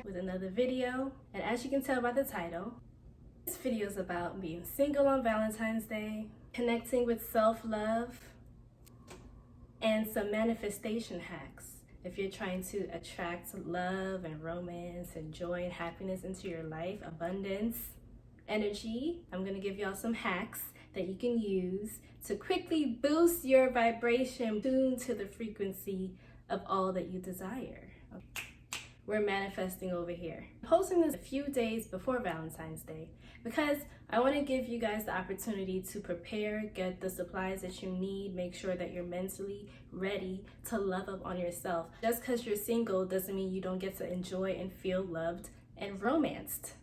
with another video. And as you can tell by the title, this video is about being single on Valentine's Day, connecting with self-love, and some manifestation hacks. If you're trying to attract love and romance and joy and happiness into your life, abundance, energy, I'm gonna give y'all some hacks that you can use to quickly boost your vibration, tune to the frequency of all that you desire. Okay. We're manifesting over here. I'm posting this a few days before Valentine's Day because I want to give you guys the opportunity to prepare, get the supplies that you need, make sure that you're mentally ready to love up on yourself. Just because you're single doesn't mean you don't get to enjoy and feel loved and romanced.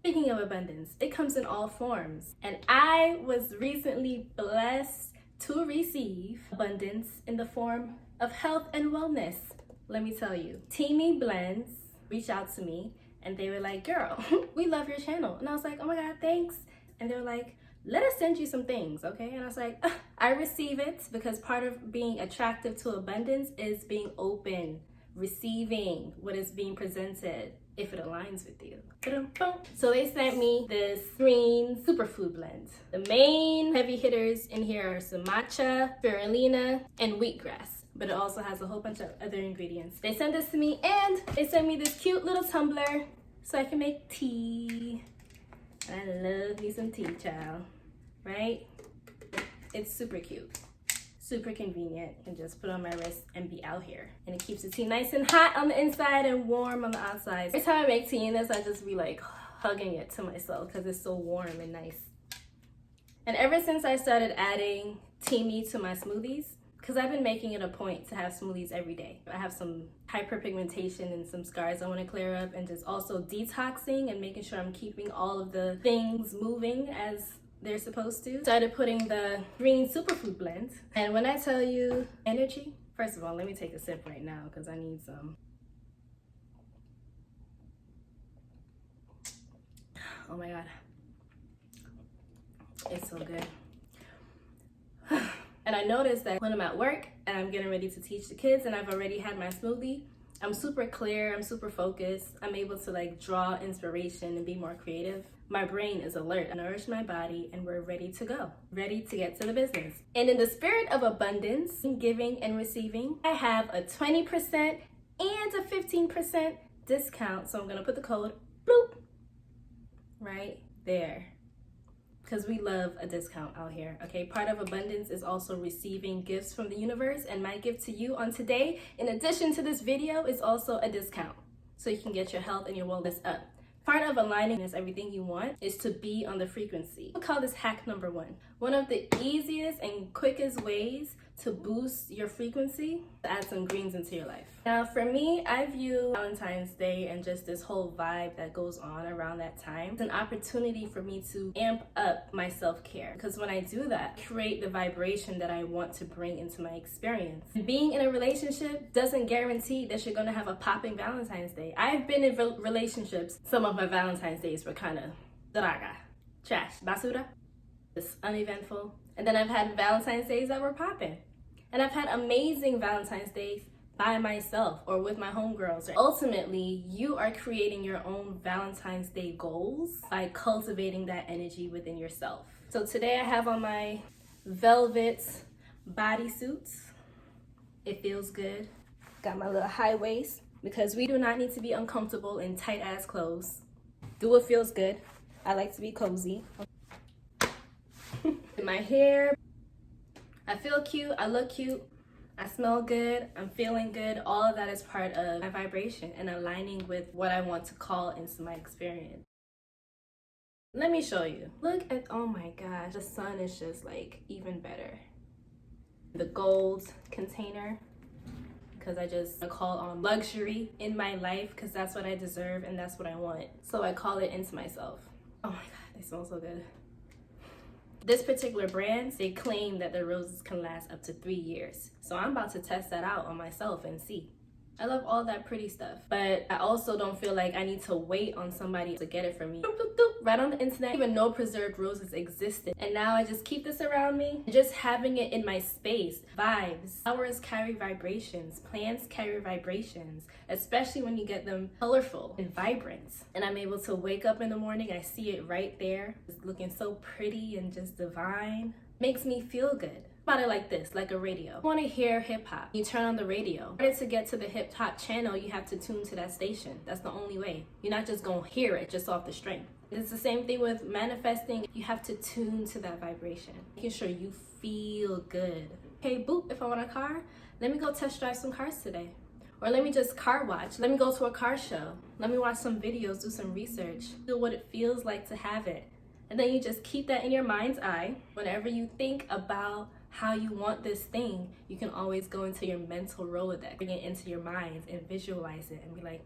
Speaking of abundance, it comes in all forms. And I was recently blessed to receive abundance in the form of health and wellness. Let me tell you, Teami blends reached out to me and they were like, girl, we love your channel. And I was like, oh my God, thanks. And they were like, let us send you some things, okay? And I was like, I receive it, because part of being attractive to abundance is being open, receiving what is being presented if it aligns with you. So they sent me this green superfood blend. The main heavy hitters in here are some matcha, spirulina, and wheatgrass. But it also has a whole bunch of other ingredients. They sent this to me, and they sent me this cute little tumbler so I can make tea. I love me some tea, child, right? It's super cute, super convenient. You can just put on my wrist and be out here. And it keeps the tea nice and hot on the inside and warm on the outside. Every time I make tea in this, I just be like hugging it to myself because it's so warm and nice. And ever since I started adding Teami to my smoothies, because I've been making it a point to have smoothies every day. I have some hyperpigmentation and some scars I want to clear up, and just also detoxing and making sure I'm keeping all of the things moving as they're supposed to. Started putting the green superfood blend. And when I tell you energy, first of all, let me take a sip right now because I need some. Oh my God. It's so good. And I noticed that when I'm at work and I'm getting ready to teach the kids and I've already had my smoothie, I'm super clear, I'm super focused. I'm able to like draw inspiration and be more creative. My brain is alert. I nourish my body and we're ready to go, ready to get to the business. And in the spirit of abundance, giving and receiving, I have a 20% and a 15% discount. So I'm gonna put the code, bloop, right there. Because we love a discount out here, okay? Part of abundance is also receiving gifts from the universe, and my gift to you on today, in addition to this video, is also a discount, so you can get your health and your wellness up. Part of aligning is everything you want is to be on the frequency. We'll call this hack number 1. One of the easiest and quickest ways to boost your frequency, to add some greens into your life. Now for me, I view Valentine's Day and just this whole vibe that goes on around that time as an opportunity for me to amp up my self-care. Because when I do that, I create the vibration that I want to bring into my experience. Being in a relationship doesn't guarantee that you're gonna have a popping Valentine's Day. I've been in relationships, some of my Valentine's Days were kind of draga, trash, basura. It's uneventful. And then I've had Valentine's Days that were popping. And I've had amazing Valentine's Days by myself or with my homegirls. Ultimately, you are creating your own Valentine's Day goals by cultivating that energy within yourself. So today I have on my velvet bodysuits. It feels good. Got my little high waist because we do not need to be uncomfortable in tight ass clothes. Do what feels good. I like to be cozy. My hair, I feel cute, I look cute, I smell good, I'm feeling good. All of that is part of my vibration and aligning with what I want to call into my experience. Let me show you. Look at, oh my gosh, the sun is just like even better. The gold container, because I just call on luxury in my life because that's what I deserve and that's what I want. So I call it into myself. Oh my God, they smell so good. This particular brand, they claim that the roses can last up to 3 years. So I'm about to test that out on myself and see. I love all that pretty stuff, but I also don't feel like I need to wait on somebody to get it for me. Doop, doop, doop, right on the internet, even know preserved roses existed. And now I just keep this around me, just having it in my space. Vibes. Flowers carry vibrations. Plants carry vibrations, especially when you get them colorful and vibrant. And I'm able to wake up in the morning, I see it right there. It's looking so pretty and just divine. Makes me feel good. About it like this, like a radio. You want to hear hip-hop, you turn on the radio. In order to get to the hip-hop channel, you have to tune to that station. That's the only way. You're not just gonna hear it just off the string. It's the same thing with manifesting. You have to tune to that vibration, making sure you feel good. Hey boop, if I want a car, let me go test drive some cars today. Or let me just car watch. Let me go to a car show. Let me watch some videos, do some research. Feel what it feels like to have it. And then you just keep that in your mind's eye. Whenever you think about how you want this thing, you can always go into your mental Rolodex, bring it into your mind and visualize it and be like,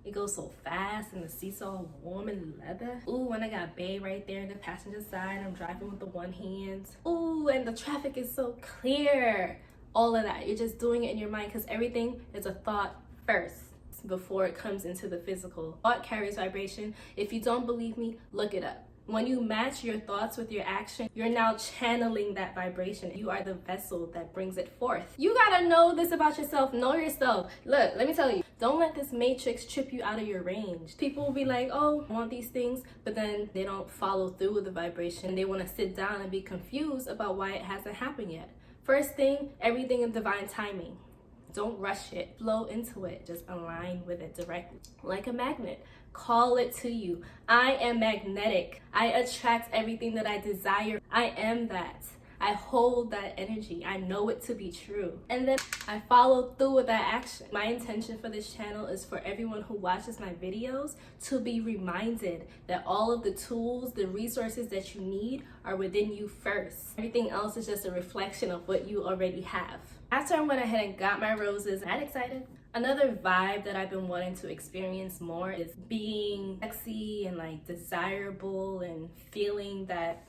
it goes so fast and the seat's all warm and leather. Ooh, and I got Bae right there in the passenger side. I'm driving with the one hand. Ooh, and the traffic is so clear. All of that, you're just doing it in your mind because everything is a thought first before it comes into the physical. Thought carries vibration. If you don't believe me, look it up. When you match your thoughts with your action, you're now channeling that vibration. You are the vessel that brings it forth. You gotta know this about yourself. Know yourself. Look, let me tell you, don't let this matrix trip you out of your range. People will be like, oh, I want these things, but then they don't follow through with the vibration. They wanna sit down and be confused about why it hasn't happened yet. First thing, everything in divine timing. Don't rush it. Flow into it. Just align with it directly. Like a magnet. Call it to you. I am magnetic. I attract everything that I desire. I am that. I hold that energy. I know it to be true. And then I follow through with that action. My intention for this channel is for everyone who watches my videos to be reminded that all of the tools, the resources that you need are within you first. Everything else is just a reflection of what you already have. After I went ahead and got my roses, I'm excited. Another vibe that I've been wanting to experience more is being sexy and like desirable and feeling that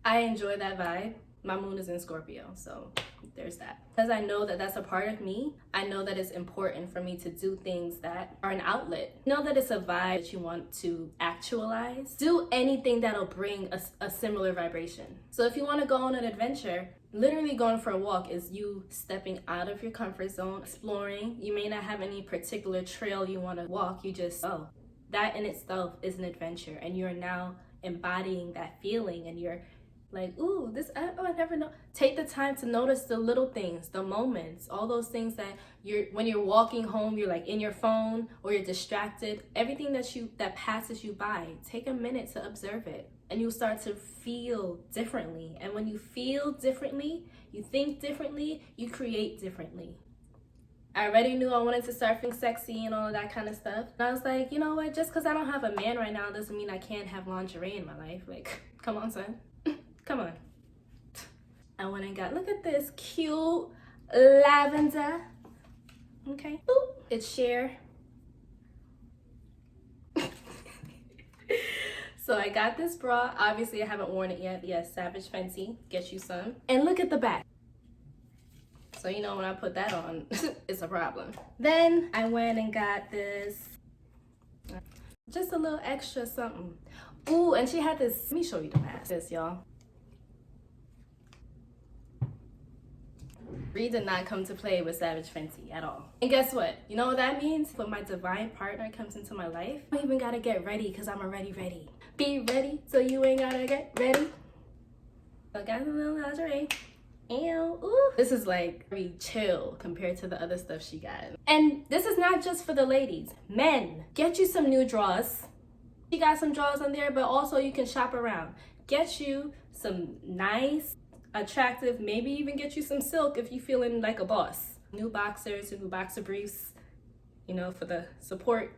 I enjoy that vibe. My moon is in Scorpio, so there's that. Because I know that that's a part of me, I know that it's important for me to do things that are an outlet. Know that it's a vibe that you want to actualize. Do anything that'll bring a similar vibration. So if you want to go on an adventure, literally going for a walk is you stepping out of your comfort zone, exploring. You may not have any particular trail you want to walk, you just, that in itself is an adventure, and you're now embodying that feeling, and you're like, ooh, I never know. Take the time to notice the little things, the moments, all those things that when you're walking home, you're like in your phone or you're distracted. Everything that passes you by, take a minute to observe it, and you'll start to feel differently. And when you feel differently, you think differently, you create differently. I already knew I wanted to start feeling sexy and all of that kind of stuff. And I was like, you know what? Just because I don't have a man right now doesn't mean I can't have lingerie in my life. Like, come on, son. Come on. I went and got, look at this cute lavender. Okay. Boop. It's sheer. So I got this bra. Obviously, I haven't worn it yet. Yes, Savage Fenty. Get you some. And look at the back. So you know when I put that on, it's a problem. Then I went and got this. Just a little extra something. Ooh, and she had this. Let me show you the mask. This, y'all. Reed did not come to play with Savage Fenty at all. And guess what? You know what that means? When my divine partner comes into my life, I don't even gotta get ready because I'm already ready. Be ready so you ain't gotta get ready. So I got a little lingerie. Ew, ooh. This is like very chill compared to the other stuff she got. And this is not just for the ladies. Men, get you some new drawers. She got some drawers on there, but also you can shop around. Get you some nice, attractive, maybe even get you some silk if you're feeling like a boss. New boxers, new boxer briefs, you know, for the support.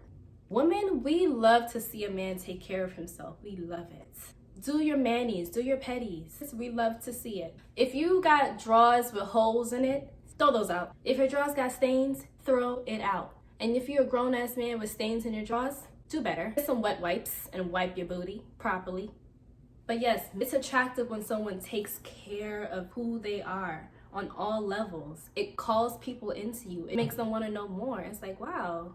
Women, we love to see a man take care of himself. We love it. Do your manis, do your pedis. We love to see it. If you got drawers with holes in it, throw those out. If your drawers got stains, throw it out. And if you're a grown-ass man with stains in your drawers, do better. Get some wet wipes and wipe your booty properly. But yes, it's attractive when someone takes care of who they are, on all levels. It calls people into you. It makes them want to know more. It's like, wow,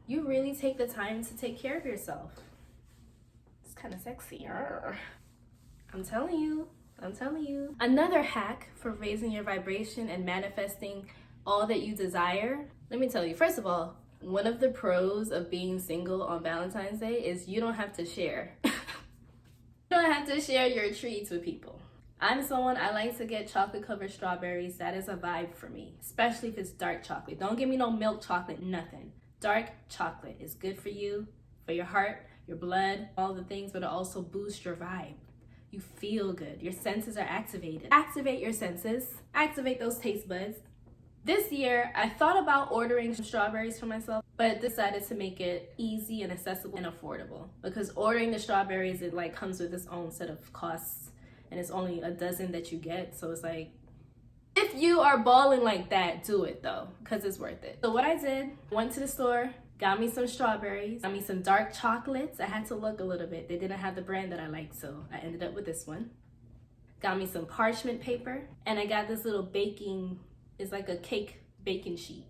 you really take the time to take care of yourself. It's kind of sexy. I'm telling you. Another hack for raising your vibration and manifesting all that you desire. Let me tell you, first of all, one of the pros of being single on Valentine's Day is you don't have to share. You don't have to share your treats with people. I'm someone, I like to get chocolate covered strawberries. That is a vibe for me, especially if it's dark chocolate. Don't give me no milk chocolate, nothing. Dark chocolate is good for you, for your heart, your blood, all the things, but it also boosts your vibe. You feel good. Your senses are activated. Activate your senses. Activate those taste buds. This year, I thought about ordering some strawberries for myself, but decided to make it easy and accessible and affordable. Because ordering the strawberries, it like comes with its own set of costs, and it's only a dozen that you get. So it's like, if you are balling like that, do it though, because it's worth it. So what I did, went to the store, got me some strawberries, got me some dark chocolates. I had to look a little bit. They didn't have the brand that I liked, so I ended up with this one. Got me some parchment paper, and I got this little baking, it's like a cake baking sheet.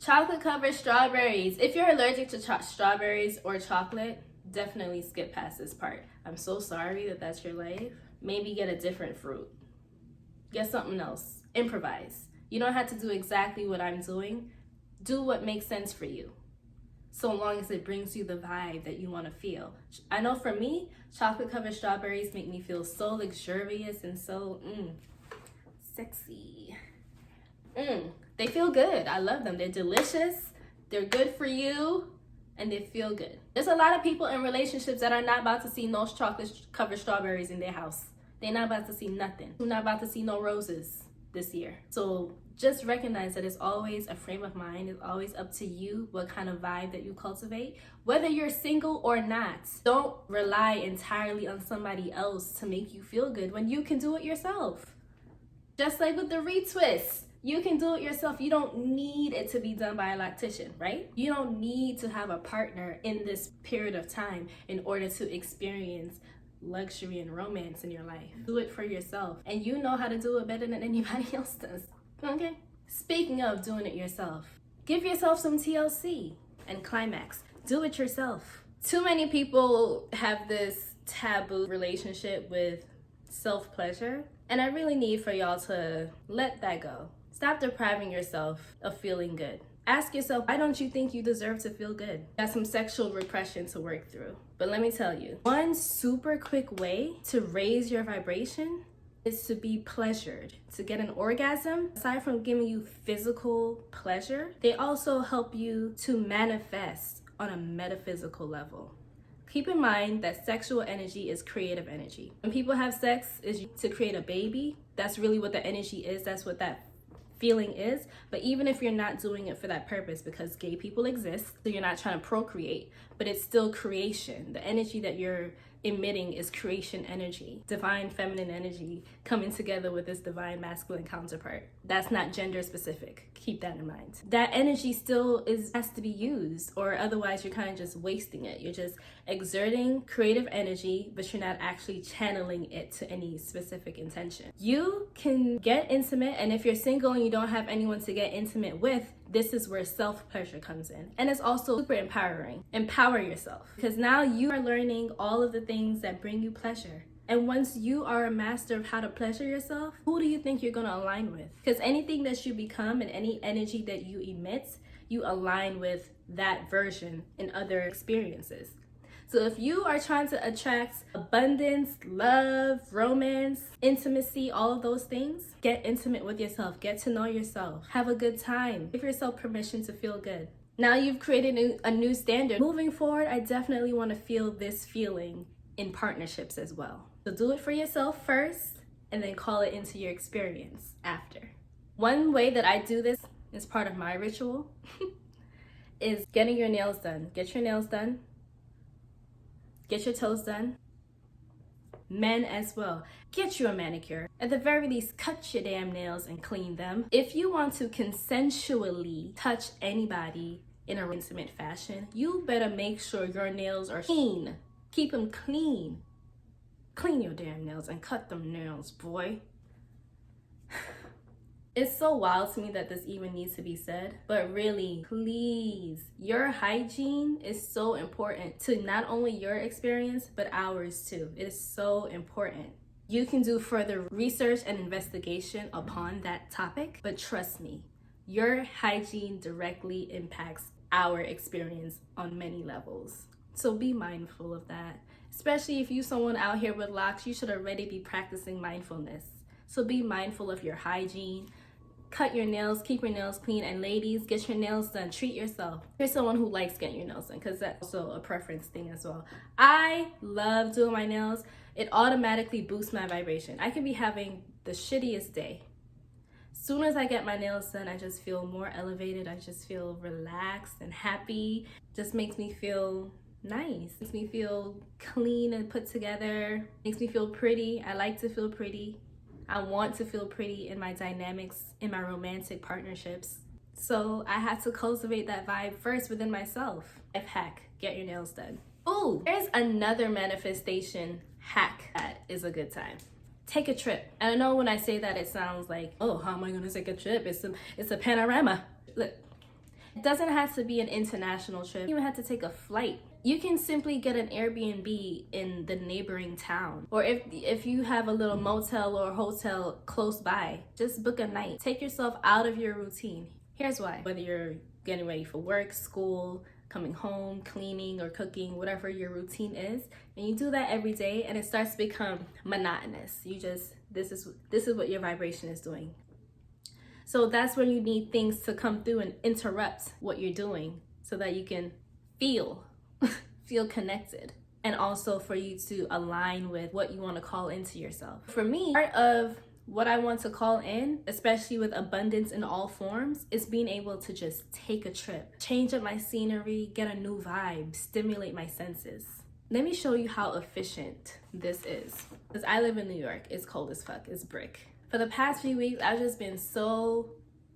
Chocolate covered strawberries. If you're allergic to strawberries or chocolate, definitely skip past this part. I'm so sorry that that's your life. Maybe get a different fruit. Get something else. Improvise. You don't have to do exactly what I'm doing. Do what makes sense for you, so long as it brings you the vibe that you want to feel. I know for me, chocolate covered strawberries make me feel so luxurious and so sexy. They feel good. I love them. They're delicious. They're good for you, and they feel good. There's a lot of people in relationships that are not about to see no chocolate covered strawberries in their house. They're not about to see nothing. They're not about to see no roses this year. So just recognize that it's always a frame of mind. It's always up to you what kind of vibe that you cultivate, whether you're single or not. Don't rely entirely on somebody else to make you feel good when you can do it yourself. Just like with the retwist, you can do it yourself. You don't need it to be done by a lactician, right? You don't need to have a partner in this period of time in order to experience luxury and romance in your life. Do it for yourself, and you know how to do it better than anybody else does. Okay? Speaking of doing it yourself, give yourself some TLC and climax. Do it yourself. Too many people have this taboo relationship with self-pleasure, and I really need for y'all to let that go. Stop depriving yourself of feeling good. Ask yourself, why don't you think you deserve to feel good? Got some sexual repression to work through. But let me tell you, one super quick way to raise your vibration is to be pleasured. To get an orgasm, aside from giving you physical pleasure, they also help you to manifest on a metaphysical level. Keep in mind that sexual energy is creative energy. When people have sex, is to create a baby. That's really what the energy is. That's what that feeling is. But even if you're not doing it for that purpose, because gay people exist, so you're not trying to procreate, but it's still creation. The energy that you're emitting is creation energy, divine feminine energy coming together with this divine masculine counterpart. That's not gender specific. Keep that in mind. That energy still has to be used, or otherwise you're kind of just wasting it. You're just exerting creative energy, but you're not actually channeling it to any specific intention. You can get intimate, and if you're single and you don't have anyone to get intimate with, this is where self-pleasure comes in. And it's also super empowering. Empower yourself, because now you are learning all of the things that bring you pleasure. And once you are a master of how to pleasure yourself, who do you think you're going to align with? Because anything that you become and any energy that you emit, you align with that version in other experiences. So if you are trying to attract abundance, love, romance, intimacy, all of those things, get intimate with yourself. Get to know yourself. Have a good time. Give yourself permission to feel good. Now you've created a new standard. Moving forward, I definitely want to feel this feeling in partnerships as well. So do it for yourself first, and then call it into your experience after. One way that I do this as part of my ritual is getting your nails done. Get your nails done. Get your toes done. Men as well. Get you a manicure. At the very least, cut your damn nails and clean them. If you want to consensually touch anybody in an intimate fashion, you better make sure your nails are clean. Keep them clean. Clean your damn nails and cut them nails, boy. It's so wild to me that this even needs to be said, but really, please, your hygiene is so important to not only your experience, but ours too. It is so important. You can do further research and investigation upon that topic, but trust me, your hygiene directly impacts our experience on many levels. So be mindful of that. Especially if you're someone out here with locks, you should already be practicing mindfulness. So be mindful of your hygiene. Cut your nails, keep your nails clean, and ladies, get your nails done. Treat yourself. If you're someone who likes getting your nails done, because that's also a preference thing as well. I love doing my nails. It automatically boosts my vibration. I can be having the shittiest day. Soon as I get my nails done, I just feel more elevated. I just feel relaxed and happy. Just makes me feel nice. Makes me feel clean and put together. Makes me feel pretty. I like to feel pretty. I want to feel pretty in my dynamics, in my romantic partnerships. So I had to cultivate that vibe first within myself. Life hack, get your nails done. Ooh, there's another manifestation hack that is a good time. Take a trip. And I know when I say that, it sounds like, oh, how am I gonna take a trip? It's a panorama. Look, it doesn't have to be an international trip. You don't have to take a flight. You can simply get an Airbnb in the neighboring town. Or if you have a little motel or hotel close by, just book a night. Take yourself out of your routine. Here's why. Whether you're getting ready for work, school, coming home, cleaning or cooking, whatever your routine is, and you do that every day and it starts to become monotonous. This is what your vibration is doing. So that's when you need things to come through and interrupt what you're doing so that you can feel connected, and also for you to align with what you want to call into yourself. For me, part of what I want to call in, especially with abundance in all forms, is being able to just take a trip, change up my scenery, get a new vibe, stimulate my senses. Let me show you how efficient this is. Because I live in New York, it's cold as fuck, it's brick. For the past few weeks, I've just been so,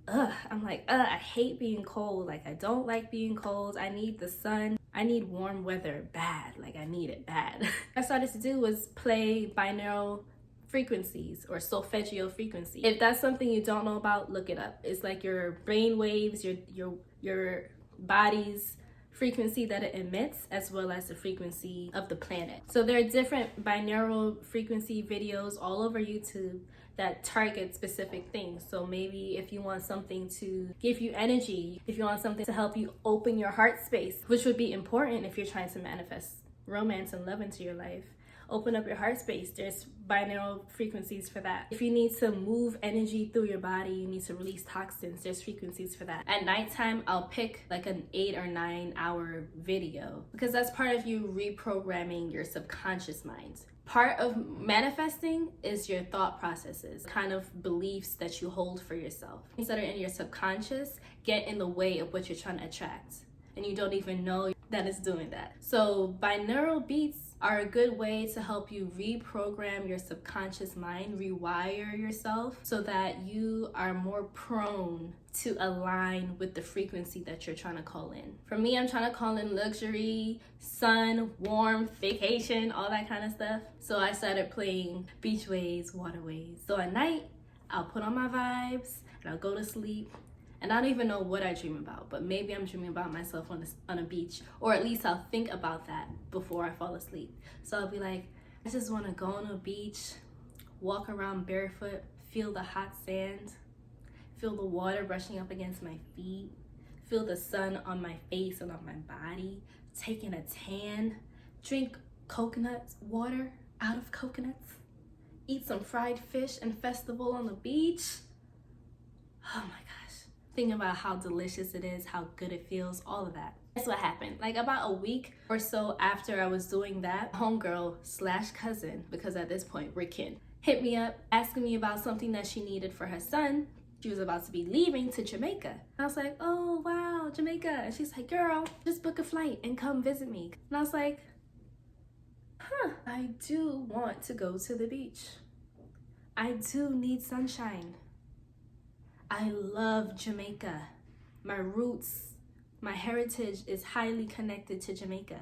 I hate being cold. Like, I don't like being cold. I need the sun. I need warm weather bad. Like, I need it bad. What I started to do was play binaural frequencies or solfeggio frequency. If that's something you don't know about, look it up. It's like your brain waves, your body's frequency that it emits, as well as the frequency of the planet. So there are different binaural frequency videos all over YouTube that target specific things. So maybe if you want something to give you energy, if you want something to help you open your heart space, which would be important if you're trying to manifest romance and love into your life, open up your heart space. There's binaural frequencies for that. If you need to move energy through your body, you need to release toxins, there's frequencies for that. At nighttime, I'll pick like an 8 or 9 hour video because that's part of you reprogramming your subconscious mind. Part of manifesting is your thought processes, kind of beliefs that you hold for yourself. Things that are in your subconscious get in the way of what you're trying to attract, and you don't even know that it's doing that. So binaural beats are a good way to help you reprogram your subconscious mind, rewire yourself so that you are more prone to align with the frequency that you're trying to call in. For me, I'm trying to call in luxury, sun, warmth, vacation, all that kind of stuff. So I started playing beach waves, waterways. So at night, I'll put on my vibes and I'll go to sleep. And I don't even know what I dream about, but maybe I'm dreaming about myself on a beach, or at least I'll think about that before I fall asleep. So I'll be like, I just want to go on a beach, walk around barefoot, feel the hot sand, feel the water brushing up against my feet, feel the sun on my face and on my body, taking a tan, drink coconut water out of coconuts, eat some fried fish and festival on the beach. Oh my gosh. Thinking about how delicious it is, how good it feels, all of that. That's what happened. Like about a week or so after I was doing that, homegirl / cousin, because at this point we're kin, hit me up asking me about something that she needed for her son. She was about to be leaving to Jamaica. I was like, oh wow, Jamaica. And she's like, girl, just book a flight and come visit me. And I was like, I do want to go to the beach. I do need sunshine. I love Jamaica. My roots, my heritage is highly connected to Jamaica.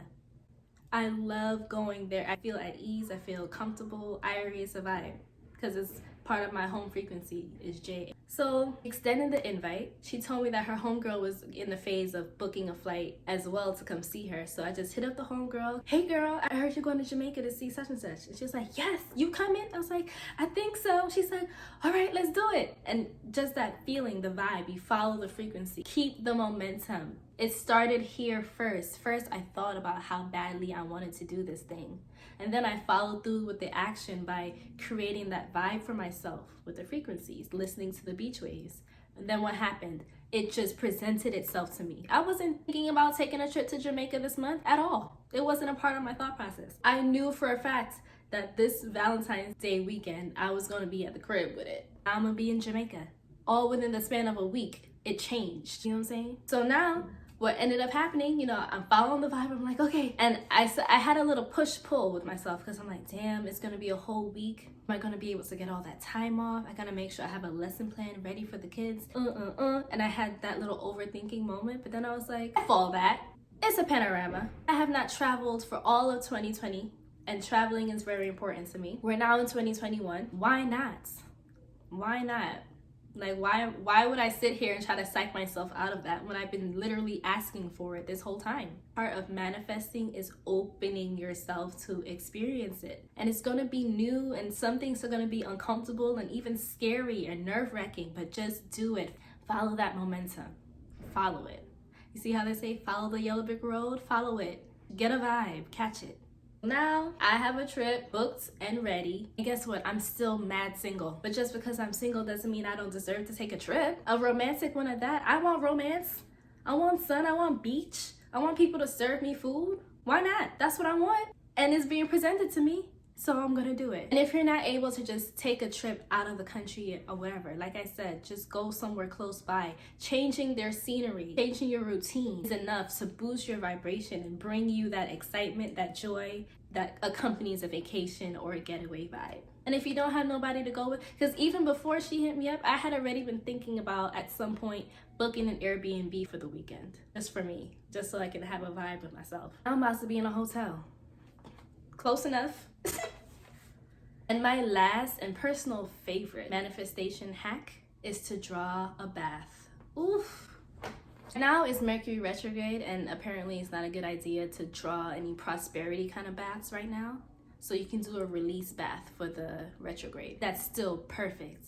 I love going there. I feel at ease, I feel comfortable. Irie is a vibe because it's part of my home frequency is J. So extending the invite, she told me that her homegirl was in the phase of booking a flight as well to come see her. So I just hit up the homegirl. Hey girl, I heard you're going to Jamaica to see such and such. And she was like, yes, you coming? I was like, I think so. She said, all right, let's do it. And just that feeling, the vibe, you follow the frequency, keep the momentum. It started here first. First, I thought about how badly I wanted to do this thing. And then I followed through with the action by creating that vibe for myself with the frequencies, listening to the beach waves. And then what happened? It just presented itself to me. I wasn't thinking about taking a trip to Jamaica this month at all. It wasn't a part of my thought process. I knew for a fact that this Valentine's Day weekend, I was gonna be at the crib with it. I'm gonna be in Jamaica. All within the span of a week, it changed. You know what I'm saying? So now, what ended up happening, you know, I'm following the vibe. I'm like, okay. And I had a little push-pull with myself because I'm like, damn, it's going to be a whole week. Am I going to be able to get all that time off? I got to make sure I have a lesson plan ready for the kids. And I had that little overthinking moment. But then I was like, F all that. It's a panorama. I have not traveled for all of 2020. And traveling is very important to me. We're now in 2021. Why not? Why not? Like, why would I sit here and try to psych myself out of that when I've been literally asking for it this whole time? Part of manifesting is opening yourself to experience it. And it's gonna be new, and some things are gonna be uncomfortable and even scary and nerve-wracking, but just do it. Follow that momentum. Follow it. You see how they say, follow the yellow brick road? Follow it. Get a vibe, catch it. Now I have a trip booked and ready. And guess what? I'm still mad single. But just because I'm single doesn't mean I don't deserve to take a trip. A romantic one at that. I want romance. I want sun. I want beach. I want people to serve me food. Why not? That's what I want. And it's being presented to me. So I'm gonna do it. And if you're not able to just take a trip out of the country or whatever, like I said, just go somewhere close by. Changing their scenery, changing your routine is enough to boost your vibration and bring you that excitement, that joy that accompanies a vacation or a getaway vibe. And if you don't have nobody to go with, because even before she hit me up, I had already been thinking about at some point booking an Airbnb for the weekend, just for me, just so I can have a vibe with myself. I'm about to be in a hotel. Close enough. And my last and personal favorite manifestation hack is to draw a bath. Oof. Now it's Mercury retrograde, and apparently it's not a good idea to draw any prosperity kind of baths right now. So you can do a release bath for the retrograde. That's still perfect,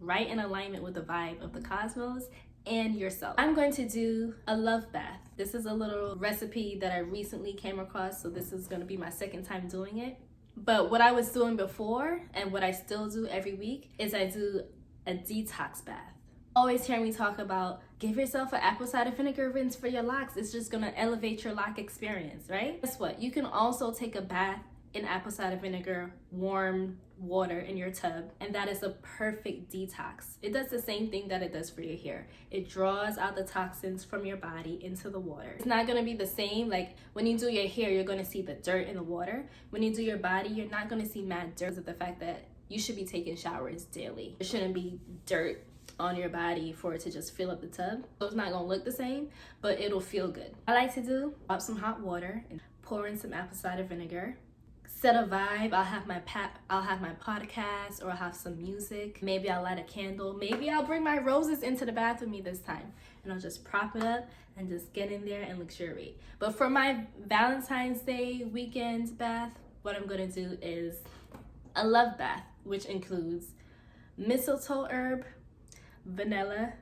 right in alignment with the vibe of the cosmos and yourself. I'm going to do a love bath. This is a little recipe that I recently came across, so this is going to be my second time doing it. But what I was doing before and what I still do every week is I do a detox bath. Always hear me talk about give yourself an apple cider vinegar rinse for your locks. It's just gonna elevate your lock experience, right? Guess what? You can also take a bath in apple cider vinegar, warm water in your tub, and that is a perfect detox. It does the same thing that it does for your hair. It draws out the toxins from your body into the water. It's not gonna be the same, like when you do your hair, you're gonna see the dirt in the water. When you do your body, you're not gonna see mad dirt because of the fact that you should be taking showers daily. There shouldn't be dirt on your body for it to just fill up the tub. So it's not gonna look the same, but it'll feel good. I like to do, pop some hot water and pour in some apple cider vinegar. Set a vibe. I'll have my podcast, or I'll have some music. Maybe I'll light a candle. Maybe I'll bring my roses into the bath with me this time, and I'll just prop it up and just get in there and luxuriate. But for my Valentine's Day weekend bath, what I'm gonna do is a love bath, which includes mistletoe herb, vanilla,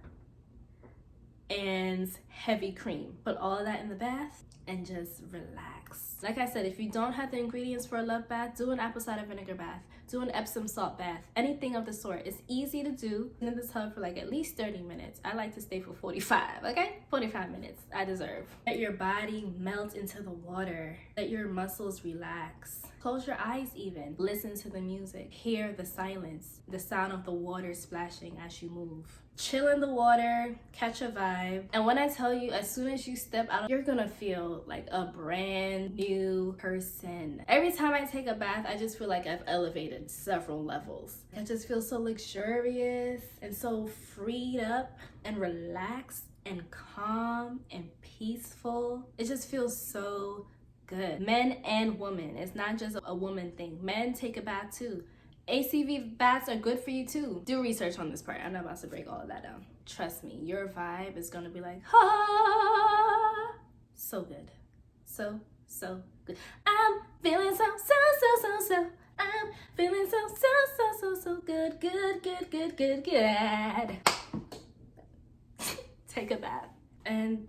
and heavy cream. Put all of that in the bath and just relax. Like I said, if you don't have the ingredients for a love bath, do an apple cider vinegar bath, do an Epsom salt bath, anything of the sort. It's easy to do. In the tub for like at least 30 minutes. I like to stay for 45, okay? 45 minutes, I deserve. Let your body melt into the water. Let your muscles relax. Close your eyes even. Listen to the music. Hear the silence, the sound of the water splashing as you move. Chill in the water, catch a vibe. And when I tell you, as soon as you step out, you're gonna feel like a brand new person. Every time I take a bath, I just feel like I've elevated several levels. I just feel so luxurious and so freed up and relaxed and calm and peaceful. It just feels so good. Men and women. It's not just a woman thing. Men take a bath too. ACV baths are good for you too. Do research on this part. I'm not about to break all of that down. Trust me, your vibe is gonna be like, ah, so good. So good. I'm feeling so I'm feeling so good. Take a bath. And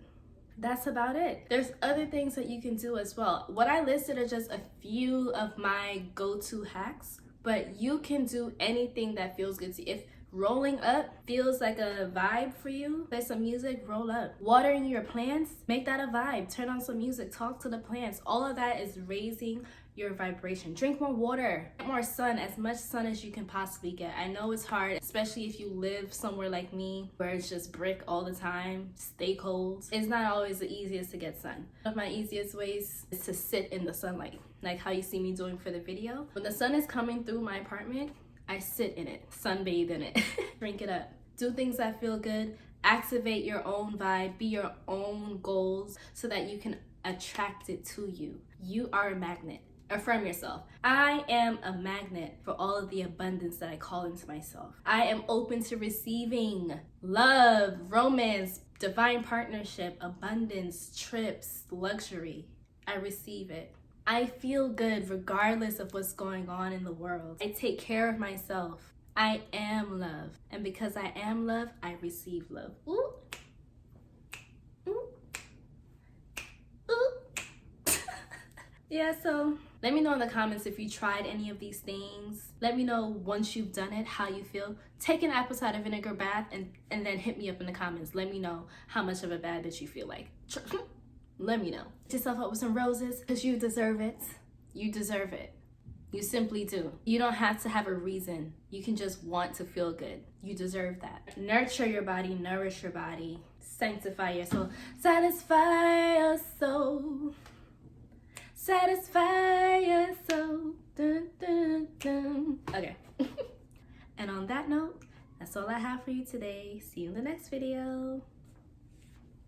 that's about it. There's other things that you can do as well. What I listed are just a few of my go-to hacks, but you can do anything that feels good to you. If rolling up feels like a vibe for you, play some music, roll up. Watering your plants, make that a vibe. Turn on some music, talk to the plants. All of that is raising your vibration. Drink more water, get more sun, as much sun as you can possibly get. I know it's hard, especially if you live somewhere like me where it's just brick all the time, stay cold. It's not always the easiest to get sun. One of my easiest ways is to sit in the sunlight, like how you see me doing for the video. When the sun is coming through my apartment, I sit in it, sunbathe in it, drink it up. Do things that feel good, activate your own vibe, be your own goals so that you can attract it to you. You are a magnet. Affirm yourself. I am a magnet for all of the abundance that I call into myself. I am open to receiving love, romance, divine partnership, abundance, trips, luxury. I receive it. I feel good regardless of what's going on in the world. I take care of myself. I am love. And because I am love, I receive love. Ooh. Ooh. Ooh. Yeah, so let me know in the comments if you tried any of these things. Let me know once you've done it, how you feel. Take an apple cider vinegar bath and then hit me up in the comments. Let me know how much of a bad bitch you feel like. Let me know. Get yourself up with some roses because you deserve it. You deserve it. You simply do. You don't have to have a reason. You can just want to feel good. You deserve that. Nurture your body, nourish your body, sanctify your soul, satisfy your soul. Satisfy your soul. Dun, dun, dun. Okay. And on that note, that's all I have for you today. See you in the next video.